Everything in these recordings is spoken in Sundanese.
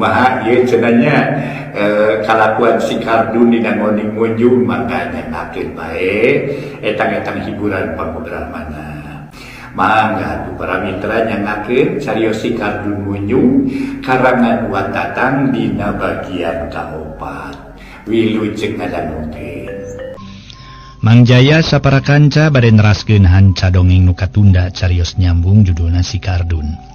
kumaha ieu cenanya kalakuan si Kardun dina ngoning ngunjung makanya nakeun bae etang-etang hiburan pangobramana. Mangga tu para mitra nyangakeun cariyos si Kardun ngunjung karangan Watatang dina bagian kaopat. Wilujeng ngadangukeun. Mang Jaya sapara kanca bade neraskeun hanca dongeng nu katunda cariyos nyambung judulna si Kardun.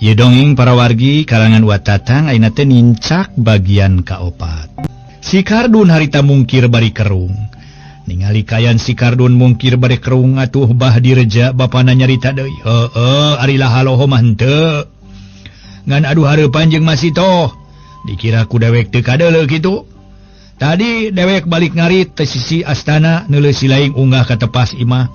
Ieu dongeng para wargi karangan Watatang ayeuna teh nincak bagian kaopat. Si Kardun harita mungkir bari kerung. Ningali kayan si Kardun mungkir bari kerung atuh bah direja bapana nyarita deui. Heueuh ari lahaloho mah henteu. Ngan aduh hareupan jeung Masito. Dikira ku dewek teu kadeuleu kitu. Tadi dewek balik ngarit teh sisi astana neuleus si laing unggah ka tepas imah.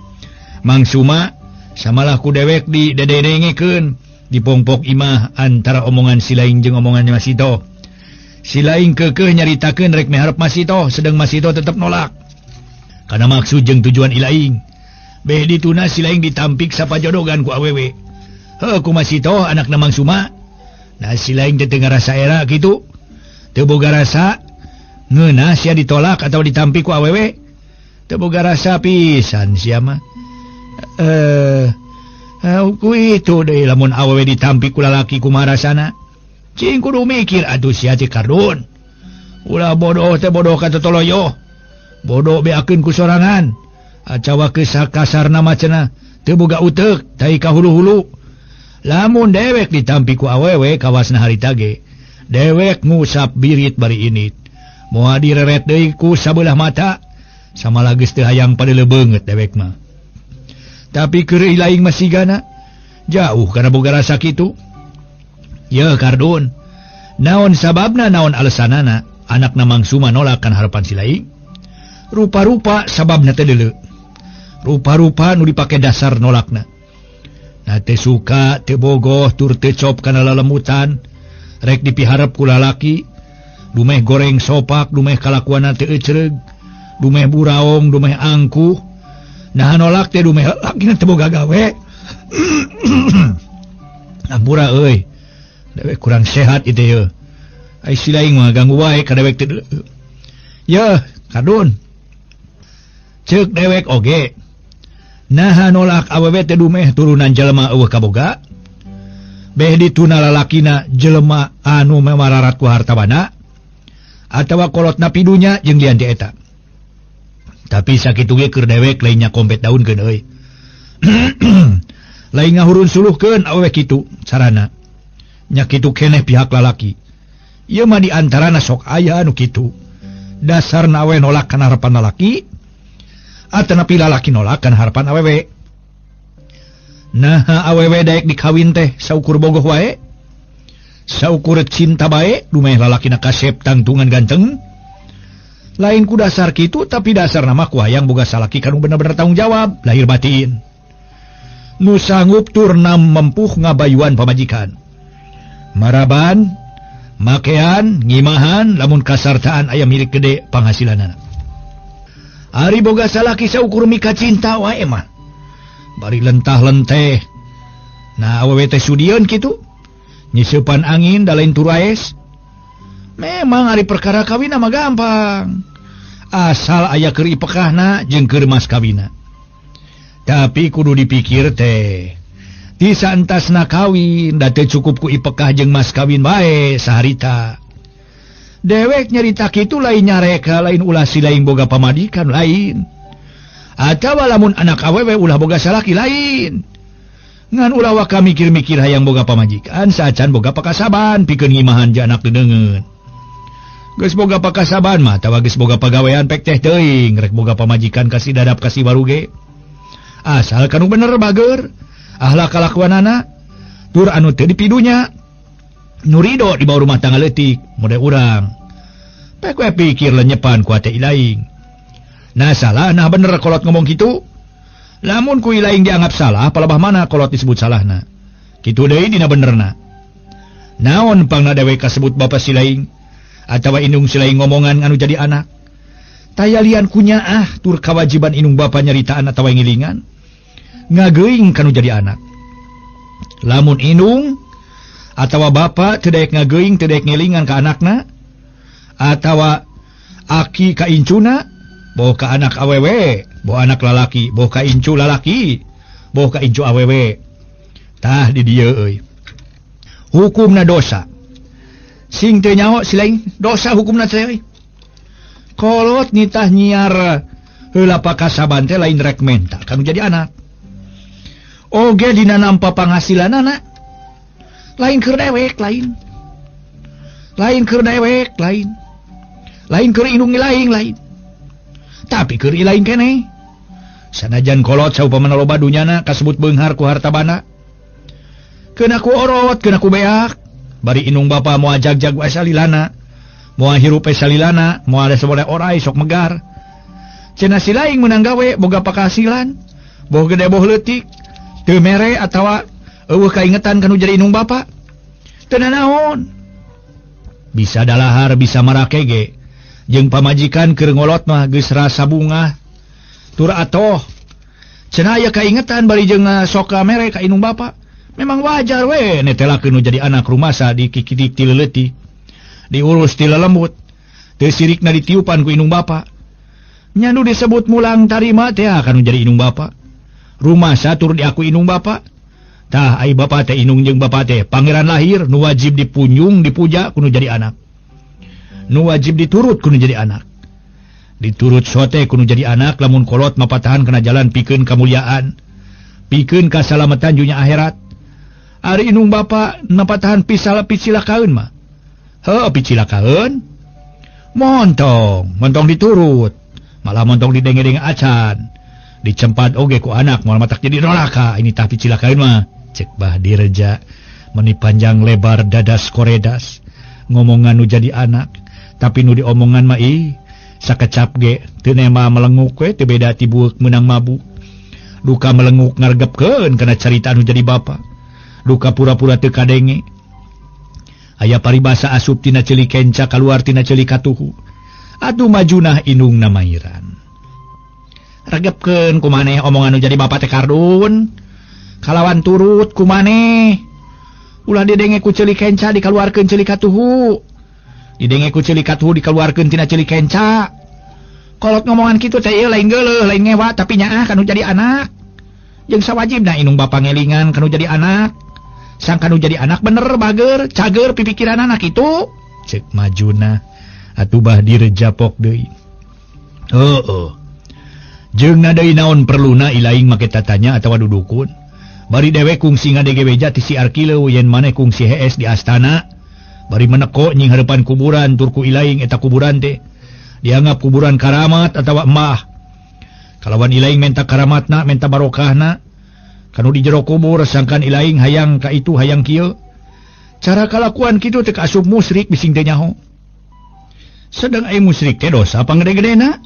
Mang Suma samalah ku dewek di dedengengekeun di pongpok imah antara omongan si laing jeung omongan Masito. Si laing keukeuh nyaritakeun rek miharep Masito, sedang Masito tetep nolak. Karena maksud jeung tujuan ilaing. Beh dituna si laing ditampik sapajodogan ku awewe. Heuh ku Masito anakna Mang Suma. Nah si laing teh teu ngarasa era kitu. Teu boga rasa ngeunah sia ditolak atau ditampik ku awewe. Teu boga rasa pisan sia mah. Ku itu deui lamun awewe ditampik ku lalaki kumaha rasana. Cing kudu mikir atuh sia teh Kardun. Ulah bodoh teh bodoh ka totoloyo. Bodoh beakeun ku sorangan. Acawa ke kasarna macana teu boga uteuk tai ka hulu-hulu. Lamun dewek ditampi ku awewe kawasna harita ge, dewek ngusap birit bari init. Moal direret deui ku sabelah mata, samalah geus teu hayang padele beungeut dewek mah. Tapi keur ilaing masigana jauh kana boga rasa kitu. Ye Kardun, naon sababna naon alesanana anakna Mang Suma nolak kan harapan si laing? Rupa-rupa sababna teh deuleu. Rupa-rupa nu dipake dasar nolakna. Na teu suka, teu bogoh, tur teu cop kana lalemutan, rek dipiharep ku lalaki, dumeh goreng sopak, dumeh kalakuanna teu ecereug, dumeh buraong, dumeh angkuh. Nah nolak teh dumeh lalakina teu boga gawe. Ampura euy. Dewek kurang sehat itu ye. Ai si laing mah ganggu wae ka dewek teu. Ye, Kardun. Ceuk dewek oge. Naha nolak awewe teh dumeh turunan jelema eueuh kaboga. Beh dituna lalakina jelema anu memararat ku hartabana atawa kolotna pidunya jeung lian di eta. Tapi sakitu ge keur dewek lain nya kompet daunkeun euy. Lain ngahurun suluhkeun awewe kitu carana. Nya kitu keneh pihak lalaki. Ieu mah di antarana sok aya anu kitu. Dasarna awewe nolak kana harapan lalaki. Atanapi lalaki nolak kan harapan awewe. Nah awewe daek dikawin teh saukur bogoh wae, saukur cinta bae, dumeh lalaki na kasep tangtungan ganteng. Lain ku dasar kitu, tapi dasar nama ku hayang boga salaki kanu bener-bener tanggung jawab lahir batin. Nu sanggup turnam mempuh ngabayuan pamajikan, maraban, makean, ngimahan, lamun kasartaan aya milik gede penghasilanana. Ari boga salaki saukur mika cinta wae mah. Bari lentah lenteh. Nah awewe teh sudieun kitu. Nyiseupan angin da lain turaes. Memang ari perkara kawina mah gampang. Asal aya keur ipekahna jeung keur mas kawina. Tapi kudu dipikir teh. Ti saentasna kawin da teu cukup ku ipekah jeung mas kawin bae saharita. Dewek nyarita kitu lain nyareka lain ulah si lain boga pamadikan lain. Atawa lamun anak awewe ulah boga salaki lain. Ngan ulah waka mikir-mikir hayang boga pamajikan saacan boga pakasaban pikeun ngimahan ja anak deungeun. Geus boga pakasaban mah tawa geus boga pagawean pek teh teuing rek boga pamajikan kasih dadap kasih baruge. Asal kanu bener bager ahlak kalakuanana tur anu teu dipidunya. Nurido di bawah rumah tangga leutik mode urang. Pek we pikir lenyepan ku ate ilaing. Nah salah nah bener kolot ngomong kitu. Lamun ku ilaing dianggap salah palebah mana kolot disebut salahna. Kitu deui dina benerna. Naon pangna dewek kasebut bapa si laing atawa indung si laing ngomongan anu jadi anak. Tayalian kunya tur kewajiban indung bapa nyaritaan atawa ngilingan. Ngageuing kanu jadi anak. Lamun indung atawa bapak teu daek ngageing teu daek ngelingan ka anakna, atawa aki ka incuna boh ka anak awewe, boh anak lalaki, boh ka incu lalaki, boh ka incu awewe. Tah di dieu euy. Hukumna dosa. Sing teu nyaho silain dosa hukumna teh euy. Kolot nitah nyiar heula pakasaban teh lain rek menta kanu jadi anak. Oge dina nampa penghasilanana lain keur dewek lain. Lain keur dewek lain. Lain keur indung lain. Tapi keur lain keneh. Sanajan kolot saupamana loba dunyana kasebut beunghar ku harta bana. Keuna ku orot, keuna ku beak. Bari indung bapa moal jag-jag wae salilana. Moal hirup salilana, moal ada sabole orai sok megar. Cenah si laing meunang gawe boga pakahasilan, boh gede boh leutik, teu mere atawa eueuh kaingetan kanu jadi indung bapa. Teu naon. Bisa dalahar bisa marake ge. Jeung pamajikan keur ngolot mah geus rasa bunga. Tur atoh. Cenah aya kaingetan bari jeung sok mere ka indung bapa. Memang wajar we netelakeun nu jadi anak rumasa dikikidik ti leuleutik. Diurus ti lelembut. Teu sirikna ditiupan ku indung bapa. Nya nu disebut mulang tarima teh kanu jadi indung bapa. Rumasa tur diaku indung bapa. Tah ai bapa teh indung jeung bapa teh pangeran lahir nu wajib dipunjung dipuja kudu jadi anak. Nu wajib diturut kudu jadi anak. Diturut sote kudu jadi anak lamun kolot mapatahan kana jalan pikeun kamuliaan, pikeun kasalamatan dunya akhirat. Ari indung bapa napatahan picilakaeun mah. Heuh picilakaeun. Montong diturut. Malah montong didenge-denge acan. Dicempat oge ku anak moal matak jadi rolaka. Ini tah picilakaeun mah. Cek bah direja meni panjang lebar dadas koredas. Ngomongan nu jadi anak. Tapi nu diomongan mah sakecap ge teu nema melenguk we teu beda ti bueuk meunang mabuk. Duka melenguk ngargepkeun kana carita nu jadi bapa. Duka pura-pura teu kadenge. Aya paribasa asup tina ceuli kenca kaluar tina ceuli katuhu. Atuh majunah indungna mairan. Regepkeun kumaneh omongan nu jadi bapa teh kardun. Kalawan turut kumaneh. Ulah didenge ku ceuli kenca dikaluarkeun ceuli katuhu. Didenge ku ceuli katuhu dikaluarkeun tina ceuli kenca. Kolot ngomongan kitu teh ieu lain geuleuh, lain ngewa tapi nyaah kanu jadi anak. Jeung sawajibna indung bapa ngelingan kanu jadi anak. Sang kanu jadi anak bener bager, cager pipikiran anak itu. Cek majuna atuh bah direjapok deui. Heueuh. Jeung na deui naon perluna ilaing make tatanya atawa dudukun. Bari dewek kungsi ngadege beja ti si Arkileu yen maneh kungsi hees di astana. Bari meneko nying hareupan kuburan turku ilaing eta kuburan teh dianggap kuburan karamat atawa emah. Kalawan ilaing menta karamatna, menta barokahna, kanu di jero kubur sangkan ilaing hayang ka itu hayang kieu. Cara kalakuan kitu teh asup musyrik bising teh nyaho. Sedang ai musyrik teh dosa pangede-gedena.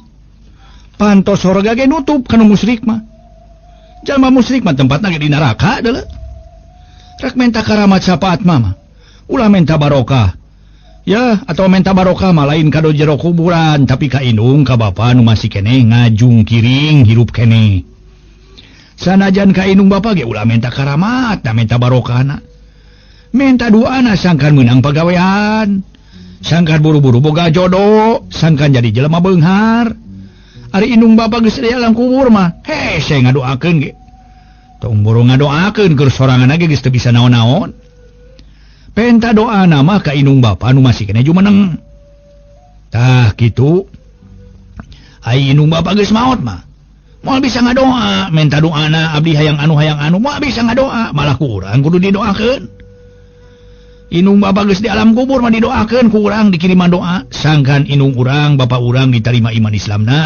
Pantos sorga ge nutup kanu musyrik mah. Jalma musyrik mah tempatna ge di neraka deuleu. Rek menta karamat sapaat mah. Ulah menta barokah. Ya, atau menta barokah mah lain kado jero kuburan, tapi ka indung ka bapa nu masih keneh ngajung kiring hirup keneh. Sanajan ka indung bapa ge ulah menta karamat, da menta barokahna. Menta doana sangkan meunang pagawean. Sangkan buru-buru boga jodoh, sangkan jadi jelema beunghar. Ari indung bapa geus di alam kubur mah, hese ngadoakeun ge. Tong buru ngadoakeun keur sorangan ge geus teu bisa naon-naon. Penta doa nama ka indung bapa anu masih kena jumeneng. Tah kitu. Ai indung bapa geus maot mah. Moal bisa ngadoa, menta doana abdi hayang anu moal bisa ngadoa, malah ku urang kudu didoakeun. Indung bapa geus di alam kubur mah didoakeun ku urang dikiriman doa, sangkan indung urang bapa urang ditarima iman Islamna.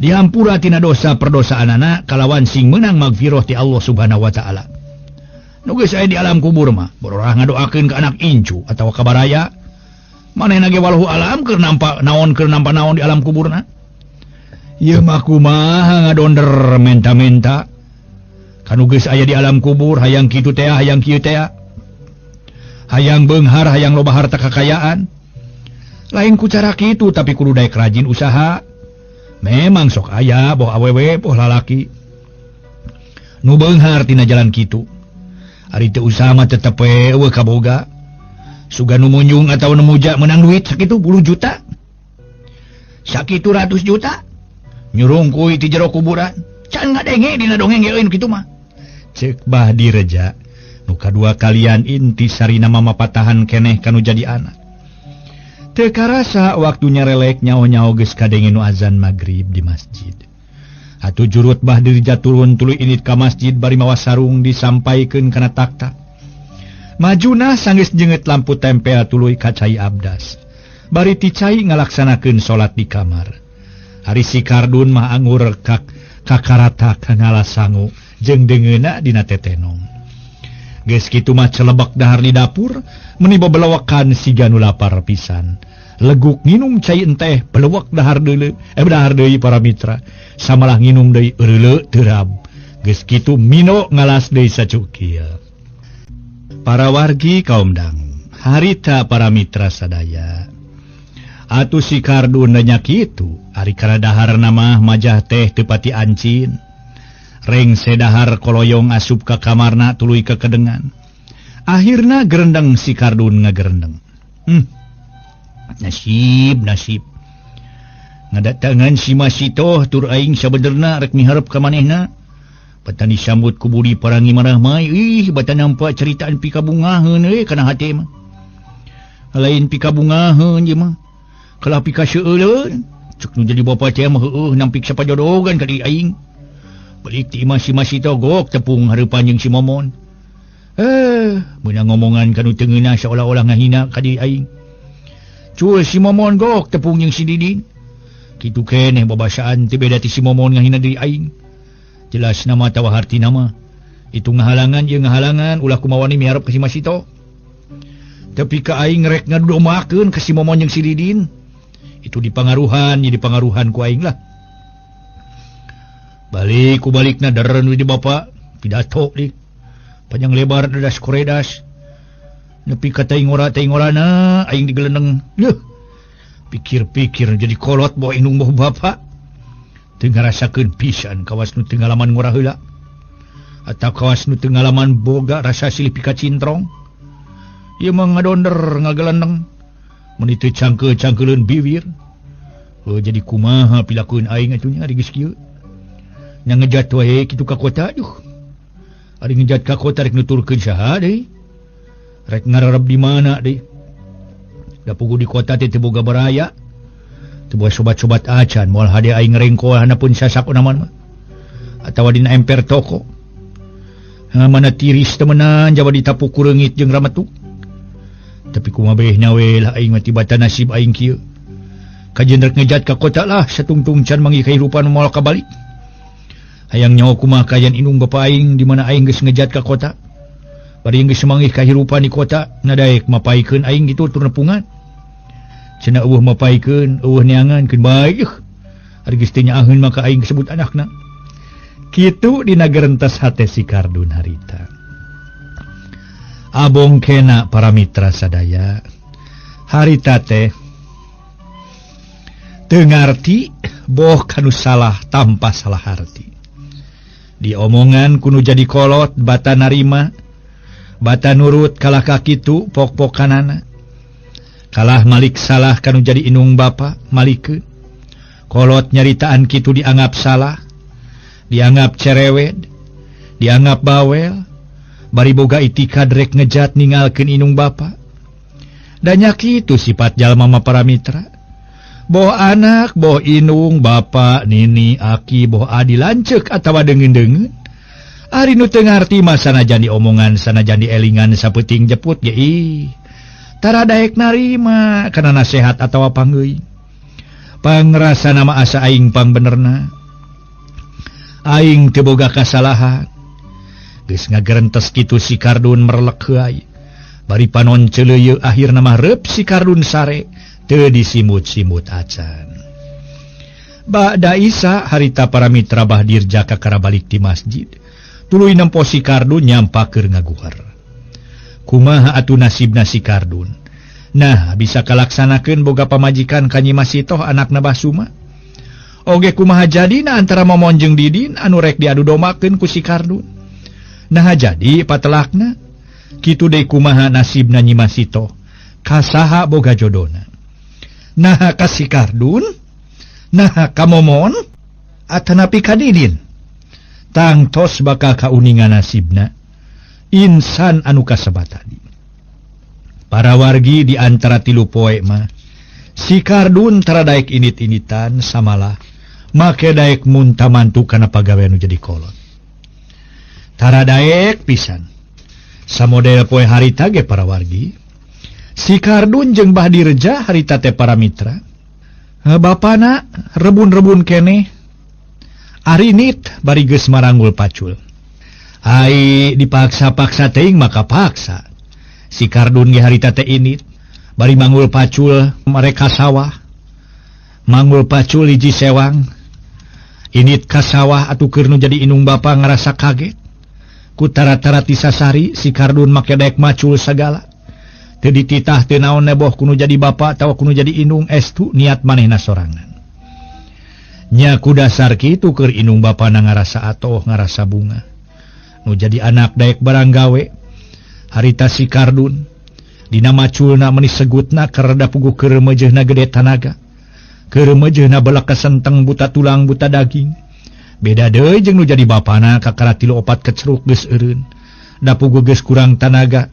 Dihampura tina dosa perdosaanana kalawan sing meunang magfirah ti Allah Subhanahu wa taala. Nu geus aya di alam kubur mah bororah ngadoakeun ka anak incu atawa ka baraya. Manehna ge walhu alam keur nampa naon di alam kuburna. Ieu mah kumaha ngadonder menta-menta. Kanu geus aya di alam kubur hayang kitu teh hayang kieu teh. Hayang beunghar hayang loba harta kakayaan. Lain ku cara kitu tapi kudu daek rajin usaha. Memang sok aya boh awewe boh lalaki nu beunghar tina jalan kitu. Ari teu usaha mah tetep we eueuh kaboga. Suga nu munjung atawa nu muja menang duit sakitu 10 juta. Sakitu 100 juta. Nyurung kuy ti jero kuburan. Can ngadenge dina dongeng ge kitu mah. Ceuk Bahdi Reja. Nu kadua kalian inti sarina mamapatahan keneh kanu jadi anak. Teu karasa waktu nyarelek nyaho-nyaho geus kadenge nu azan magrib di masjid. Atuh jurut Bahdi Reja turun tuluy init ka masjid bari mawa sarung disampaikeun kana takta. Majuna sanggeus jeungeut lampu tempel tuluy ka cai abdas. Bari ti cai ngalaksanakeun salat di kamar. Ari si Kardun mah anggur kakarata ka ngalasangu jeung deungeuna dina tetenong. Geus kitu mah celebek dahar di dapur meuni babelawakan siga nu lapar pisan. Leguk nginum cai enteh belewek dahar deui para mitra. Samalah nginum deui eureuleu teu rab. Geus kitu mino ngalas deui sacukieu. Para wargi kaum dangu, harita para mitra sadaya. Atuh si Kardun nanya kitu, ari kana daharna mah majah teh teu pati ancin. Reng sedahar koloyong asup ka kamarna tuluy ke kedengan. Akhirna gerendeng si Kardun ngagerendeng. Nasib. Ngadatangan si Masito tur aing sabenerna rek miharep ka manehna. Batan disambut ku budi parangi marah mai. Batan nampak ceritaan pikabungaheun kana hate mah. Lain pikabungaheun je mah. Kalau pika seuleun, cuk nu jadi bapa teh mah heueuh nampik sapajodogan ka di aing. Balik ti si Masito gok tepung hareupan jeung si Momon. Meunang ngomongan kanu teu ngeunah seolah-olah ngahina ka di aing. Cul si Momon gok tepung jeung si Didin. Kitu keneh babasaan teu beda ti si Momon ngahina di aing. Jelas nama tawa harti nama. Itu ngahalangan jeung ngahalangan ulah kumawani miharep ka si Masito. Tapi ka aing rek ngadomakeun ka si Momon jeung si Didin. Itu dipangaruhan ku aing lah. Balik ku balikna deren di bapa pidato di. Panjang lebar dadas koredas. Nepi ka taingora-taingorana aing digelendeng. Pikir-pikir jadi kolot bawa indung bawa bapa. Teu ngarasakeun pisan kawas nu teu ngalaman ngora heula. Atau kawas nu teu ngalaman boga rasa silih pika cintrong. Ieu mah ngadonder ngagelendeng. Mun itu cangkeuleun bibir. Jadi kumaha pilakueun aing atunya ari geus kieu. Nya ngejat wae kitu ka kota aduh. Ari ngejat ka kota rek nuturkeun saha deui? Rek ngararep di mana deui? Da pugu di kota teh teu boga baraya. Teu boga sobat-sobat acan moal hade aing rengko hanapun sasak unaman mah. Atawa dina emper toko. Mana tiris temenan jawa ditapu ku reungit jeung ramatuk. Tapi kumaha behna we lah aing mati bata nasib aing kieu. Kajen rek ngejat ka kota lah satungtung can mangi kahirupan moal kabalik. Hayang nyawa kumaha kajen indung bapa aing di mana aing geus ngejat ka kota. Bari geus mangih kahirupan di kota nadaek mapaikeun aing kitu tur nepungan. Cenah eueuh mapaikeun, eueuh neangan keun bae. Ari geus teu nyaaheun maka aing disebut anakna. Kitu dina gerentas hate si Kardun harita. Abong kena para mitra sadaya. Harita teh teu ngarti boh kanu salah tanpa salah arti. Di omongan kudu jadi kolot bata narima, bata nurut kalah ka kitu pok-pokanana. Kalah malik salah kanu jadi inung bapa malikeun. Kolot nyaritaan kitu dianggap salah, dianggap cerewet, dianggap bawel. Bari boga itikad rek ngejat ninggalkeun inung bapa. Dan kitu sifat jalma mah para mitra. Boh anak, boh inung, bapa, nini, aki, boh adi lanceuk atawa deungeun-deungeun. Ari nu teu ngarti mah sanajan diomongan, sanajan dielingan sapeuting jeput ge tara daek narima kana nasehat atawa panggeuing. Pangrasana mah asa aing pangbenerna. Aing teu boga kasalahan. Geus ngagerentes kitu si Kardun merlek heui. Bari panon ceuleuh akhirna mah reup si Kardun sare teu disimut-simut acan. Ba'da Isa harita para mitra Bahdir jaka kara balik ti masjid. Tuluy nempo si Kardun nyampakeur ngaguhar. Kumaha atuh nasibna si Kardun? Nah, bisa kalaksanakeun boga pamajikan ka Nyi Masitoh anakna Basuma. Oge kumaha jadina antara Momon jeung Didin anu rek diadu domakeun ku si Kardun. Nah jadi patelakna kitu deui kumaha nasibna Nyi Masito kasaha boga jodona. Nah ka si Kardun, nah ka Momon, atanapi ka Didin. Tangtos bakal kauningan nasibna insan anu kasebat tadi. Para wargi di antara tilu poe mah si Kardun tara daek init-initan samalah make daek munta mantu kana pagawe anu jadi kolot. Tara daek pisan samodel poe harita ge para wargi si Kardun jeung Bahdirja harita teh para mitra. Bapana rebun-rebun keneh arinit bari geus maranggul pacul. Ai dipaksa-paksa teuing maka paksa. Si Kardun ge harita teh init bari manggul pacul mereka sawah. Manggul pacul hiji sewang. Init ka sawah atuh keur nu jadi inung bapa ngarasa kaget. Ku tara-tara tisasari si Kardun make daek macul sagala. Teu dititah teu naon neboh kudu jadi bapa atawa kudu jadi inung estu niat manehna sorangan. Nya ku dasar kitu keur inung bapana ngarasa atoh ngarasa bunga. Nu jadi anak daek barang gawe harita si Kardun dina maculna meuni segutna kareda puguh keur meujeuhna gede tanaga. Keur meujeuhna belak kesenteng buta tulang buta daging. Beda deui jeung nu jadi bapana kakara 3-4 kecruk geus eureun. Da puguh geus kurang tanaga.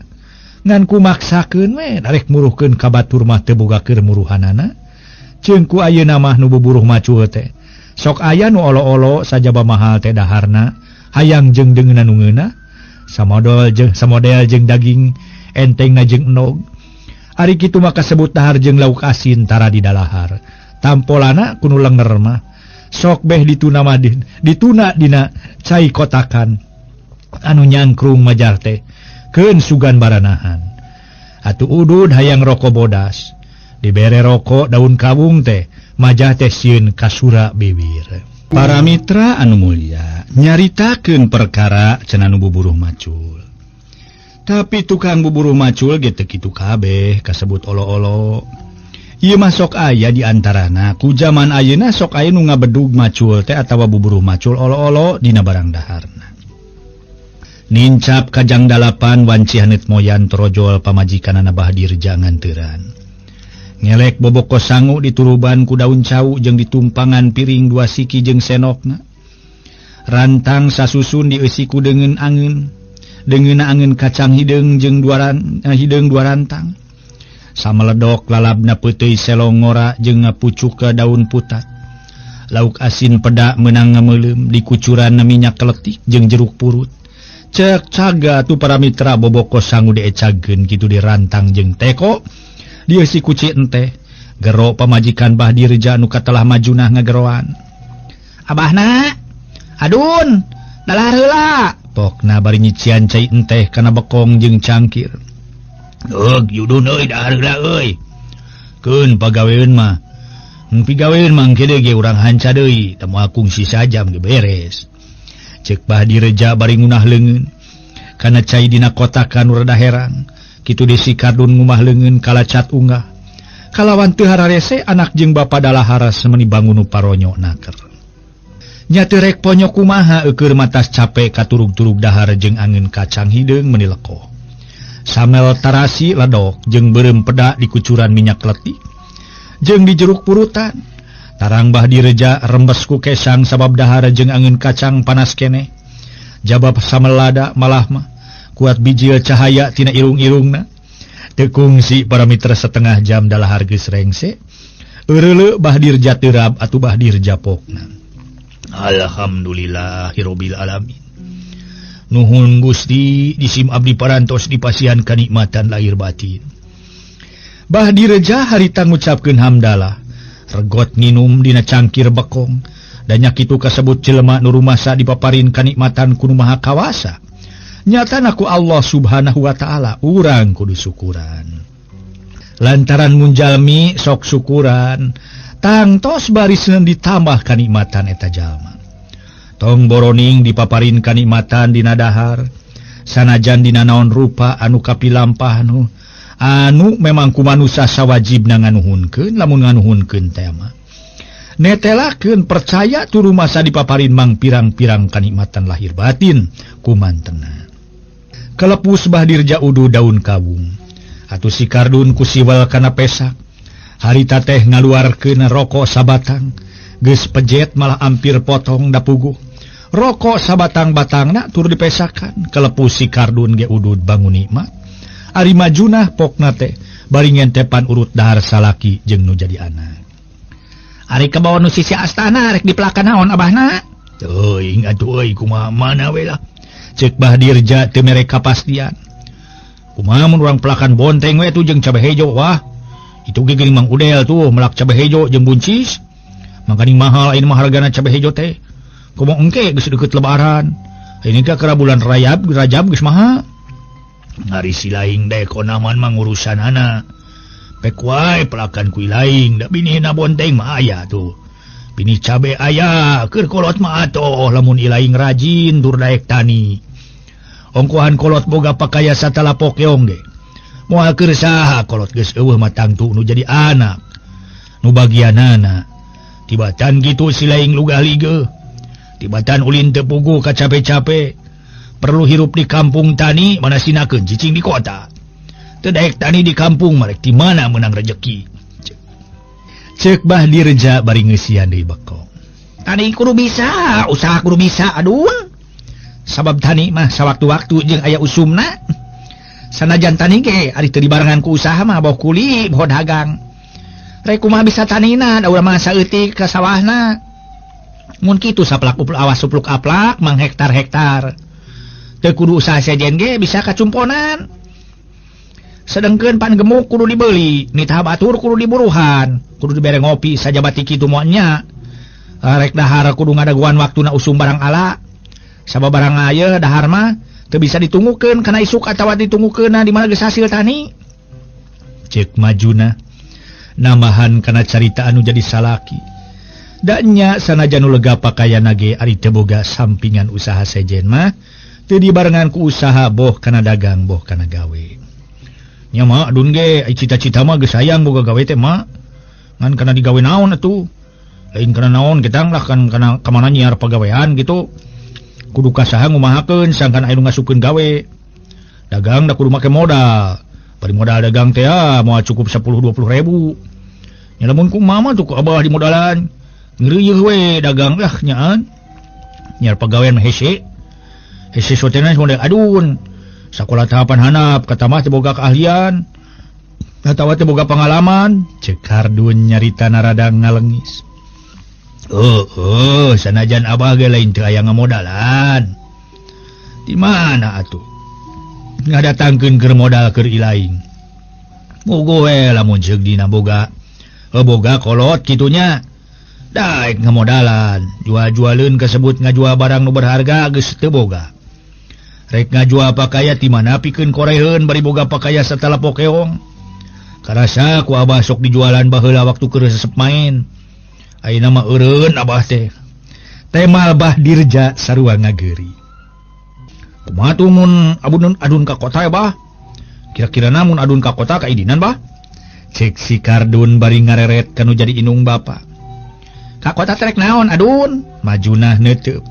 Ngan kumaksakeun we arek muruhkeun ka batur mah teu boga keur muruhanana. Ceung ku ayeuna mah nu buburuh macul teh sok aya nu olo-olo sajaba mahal teh daharna hayang jeung deungeunna nu ngeunah. Samodel jeung daging entengna jeung enog. Ari kitu mah kasebut dahar jeung lauk asin tara di dalahar. Tampolana kudu lenger mah sok beh dituna dina cai kotakan anu nyangkrung majar teh keun sugan baranahan. Atuh udud hayang rokok bodas dibere rokok daun kawung teh majah teh sieun kasura bibir. Para mitra anu mulia nyaritakeun perkara cenah nu buburuh macul. Tapi tukang buburuh macul ge teu kitu kabeh kasebut olo-olo. Ieu mah sok aya di antarana ku zaman ayeuna sok aya nu ngabedug macul teh atawa buburuh macul olo-olo dina barang daharna. Nincap kajang dalapan wanci haneut moyan trojol pamajikanana Bahdirja nganteuran. Ngelek boboko sangu dituruban ku daun cau jeung ditumpangan piring 2 siki jeung senokna. Rantang sasusun dieusi ku deungeun angeun. Deungeunna angeun kacang hideung jeung hideung 2 rantang. Sameledok lalabna peuteuy selong ngora jeung ngapucuk ke daun putat. Lauk asin peda meunang ngameulem dikucuran minyak keletik jeung jeruk purut. Cek caga tu para mitra boboko sangu diecageun kitu di rantang jeung teko. Dia si kuci ente gero pamajikan Bahdirja anu katelah majunah ngageroan. Abahna, adun, dalah heula. Pokna bari nyician cai ente kana bekong jeung cangkir. Eug yudun euy dahar heula euy. Keun pagaweun mah. Mun pigaweun mah kede ge urang hanca deui, temu akung sisa jam ge beres. Cek Bahdirja bari ngunah leungeun kana cai dina kotakan rada herang. Kitu di si Kardun ngumah leungeun kalacat unggah. Kalawan teu hararese anak jeung bapa dalahar semeni bangun paronyo naker. Nya teu rek ponyo kumaha eukeur matas capek katurug-turug dahar jeung angeun kacang hideung meuni leko. Samel tarasi ledok jeung beureum peda dikucuran minyak letik. Jeung di jeruk purutan. Tarang Bahdirja rembes ku kesang sabab dahar jeung angeun kacang panas keneh. Jabab samelada malah mah kuat bijil cahaya tina irung-irungna. Teu kungsi para mitra setengah jam dalahar geus rengse. Eureuleu Bahdirja teurab atuh Bahdirja pokna. Alhamdulillahirabbil alamin. Nuhun Gusti disim abdi parantos dipasihan kanikmatan lahir batin. Bahdirja harita ngucapkeun hamdalah. Regot nginum dina cangkir bekong. Dan nya kitu kasebut jelema nu rumasa dipaparin kanikmatan ku Nu Maha Kawasa. Nyatana ku Allah subhanahu wa ta'ala urang kudu syukuran. Lantaran munjalmi sok syukuran tangtos barisna ditambah kanikmatan eta jalma. Tong boroning dipaparin kanikmatan dina dahar sanajan dina naon rupa anu kapilampah anu memang ku manusia sawajibna nganuhunkeun lamun nganuhunkeun teh mah. Netelakeun percaya tu rumasa dipaparin mang pirang-pirang kanikmatan lahir batin ku mantena. kelepus Bahdirja udu daun kawung atuh si Kardun ku siwal kana pesak harita teh ngaluarkeun rokok sabatang geus pejet malah ampir potong da puguh rokok sabatang-batangna tur dipesakan kelepus si Kardun ge udud bangun nikmat ari majunah pokna teh bari ngentepan urut dahar salaki jeung nu jadi anak ari kabawa nu sisi astana rek dipelakan naon abahna teuing atuh euy kumaha mana we lah cek Bahdirja teu mere kapastian kumaha mun urang pelakan bonteng we tuh jeung cabe hejo wah itu ge geuning Mang Udel tuh melak cabe hejo jeung buncis mangkani mahal ayeuna mah hargana cabe hejo teh kumaha engke geus deukeut lebaran ini ka kera bulan Rajab geus maha ngari si laing deh konaman mah ngurusanana pek wae pelakan ku laing da binihna bonteng mah aya tuh bini cabe aya keur kolot mah atoh lamun ilaing rajin tur daek tani ongkohan kolot boga pakaya satala pokeong ge moal keur saha kolot geus eueuh matangtu nu jadi anak nu bagianana tibatan gitu si laing lugah ligeun tibatan ulin teu puguh ka cape-cape perlu hirup di kampung tani mana sinakeun cicing di kota teu daek tani di kampung marek di mana menang rejeki cek Bahdirja bari ngeusian deui beko tani kudu bisa usaha kudu bisa adun sabab tani mah sawaktu-waktu jeung aya usumna sanajan tani ge ari teu dibarengan ku usaha mah boh kuli boh dagang rek kumaha bisa tanina da urang mah saeutik ka sawahna mun kitu saplak awas supluk aplak mang hektar-hektar teu kudu usaha sejen ge bisa kacumponan sedengkeun pan gemuk kudu dibeli nitah batur kudu diburuhan kudu dibere ngopi sajabati kitu moal nya rek dahar kudu ngadaguan waktuna usum barang ala sabab barang aya dahar mah teu bisa ditunggukeun kana isuk atawa ditunggukeunna di mana geus hasil tani cek majuna nambahan kana carita anu jadi salaki da nya sanajan nu lega pakaianna ge ari teu boga sampingan usaha sejen mah teu dibarengan ku usaha boh kana dagang boh kana gawe nya mah adun ge cita-cita mah geus hayang boga gawe teh mah ngan kana digawe naon atuh lain kana naon getang lah kan kana kamana nyiar pagawean gitu kudu kasaha ngumahakeun sangkan aya nu ngasukeun gawe dagang da kudu make modal bari modal dagang teh moal cukup 10-20 ribu nya lamun kumaha mah tuh ku abah di modalan ngeureuyeuh we dagang lah nyaan nyiar pagawean mah hese sotena model adun sakola tahapan hanap kata mah teu boga keahlian atawa teu boga pengalaman cek Kardun nyarita narada ngalengis sanajan abah ge lain teu aya ngamodalan di mana atuh ngadatangkeun keur modal keur ilaing mogo we lamun ceuk dina boga kolot kitunya daek ngamodalan jual-jualeun kasebut ngajual barang nu berharga geus teu boga rek ngajual pakaya ti mana pikeun koreheun bari boga pakaya satala pokeong karasa ku abah sok dijualan baheula waktu keur resep main ayeuna mah eureun abah teh temal Bahdirja sarua ngageuri kumaha tuh mun adun ka kota ya bah kira-kira namun adun ka kota ka idinan bah cek si Kardun bari ngareret kanu jadi inung bapa ka kota trek naon adun majunah neuteup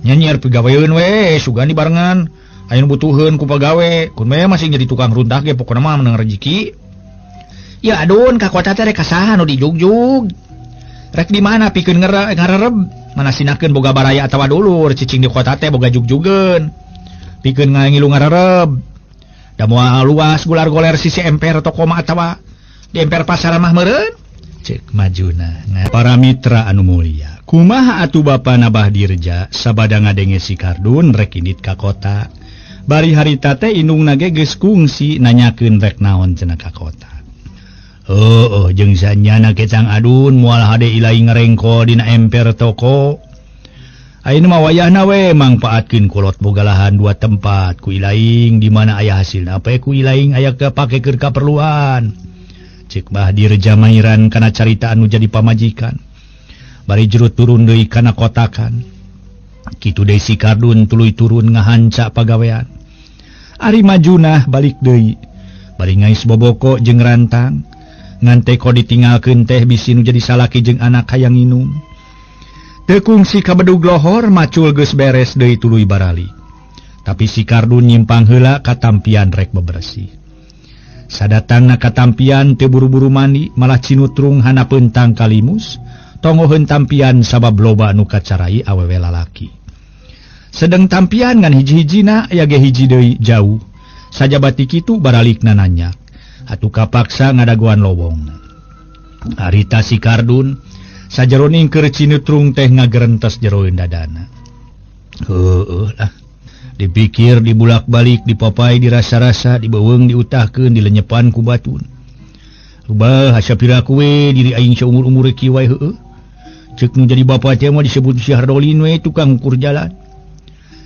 nyanyiar pegaweun we sugan dibarengan aya nu butuheun ku pagawe kun we masih jadi tukang rundah ge pokona mah menang rezeki ya adun ka kota teh rek kasaha nu di jugjug rek di mana pikeun ngarereb mana sinakeun boga baraya atawa dulur cicing di kota teh boga jugjugeun pikeun ngilu ngarereb da moal luas gular-goler sisi emper toko mah atawa di emper pasar mah meureun cek majuna para mitra anu mulia kumaha atuh bapana Bahdirja sabada ngadenge si Kardun rek indit ka kota bari harita teh indungna ge geus kungsi nanyakeun rek naon cenah ka kota jeung sanyana kecang adun moal hade ilaing ngarengko dina emper toko ayeuna mah wayahna we mangpaatkeun kolot boga lahan 2 tempat ku ilaing di mana aya hasilna ape ku ilaing aya kapake keur kaperluan cek Bahdirja mairan kana carita anu jadi pamajikan bari jerut turun deui kana kotakan kitu deui si Kardun tuluy turun ngahanca pagawean ari majunah balik deui bari ngais boboko jeung rantang ngan teko ditinggalkeun teh bisi nu jadi salaki jeung anak hayang nginum teu kungsi ka bedug lohor macul geus beres deui tuluy barali Tapi si Kardun nyimpang heula katampian rek bebersih. Sadatangna katampian teu buru-buru mandi, malah cinutrung hanapeun tang kalimus, tongoheun tampian sabab loba anu kacarai awewe lalaki. Sedeng tampian ngan hiji-hijina aya ge hiji deui jauh. Sajabati kitu baralikna nanyak. Atuh kapaksa ngadagoan lowongna. Arita si Kardun sajeroning keur cinutrung teh ngagerentos jeroeun dadana. Heueuh lah. Dipikir, dibulak-balik, dipapai, dirasa-rasa, dibeuweung, diutahkeun, dilenyepan ku batun. Rubah hasapiraku we diri aing saumur-umur kieu wae heueuh. Ceuk nu jadi bapa teh mah disebut si Hardolin we tukang ukur jalan.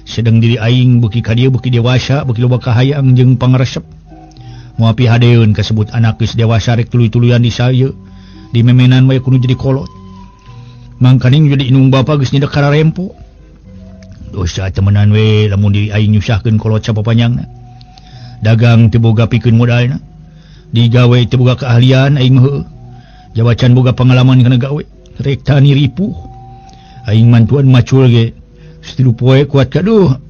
Sedeng diri aing beuki ka dieu beuki dewasa, beuki loba kahayang jeung pangaresep. Moal pihadeun kasebut anak geus dewasa rek tuluy-tuluyan di saeu, di memenan we kudu jadi kolot. Mangkaning jadi inung bapa geus nyedek kararempo. Dosa temenan we lamun diri aing nyusahkeun kolot sapapanyangna. Dagang teu boga pikeun modalna. Digawe teu boga keahlian aing mah heueuh. Jawacan boga pengalaman kana gawe. Rek tani ripuh. Aing mantuan macul ge. Stilu poe kuat kaduh.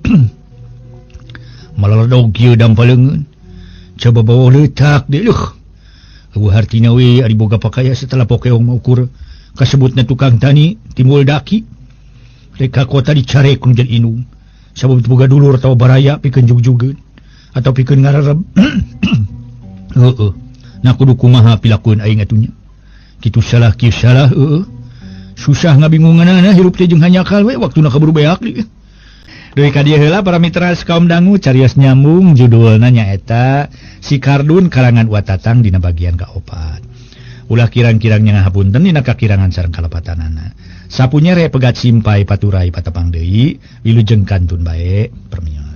Malaledog kieu dampaleungeun. Coba bawa letak deh leuh. Eueuh hartina we ari boga pakaya setelah pokeong maukur kasebutna tukang tani timbul daki. Reka kota dicarek nu jadi inung. Sabab teu boga dulur atawa baraya pikeun jug-jugeun atau pikeun ngarareb. Heueuh. Na kudu kumaha pilakuan aing atunya. Kitu salah kieu salah heueuh. Susah ngabingunganana hirup teh jeung hanyakal we waktuna kaburu beak deui. Deui ka dieu heula para mitra kaum dangu carios nyambung judulna nyaeta Si Kardun karangan Watatang dina bagian kaopat. Ulah kirang-kirang ngahapunten dina kakirangan sareng kalepatanana. Sapunyere pegat simpai paturai patepang deui wilujeng kantun bae permios.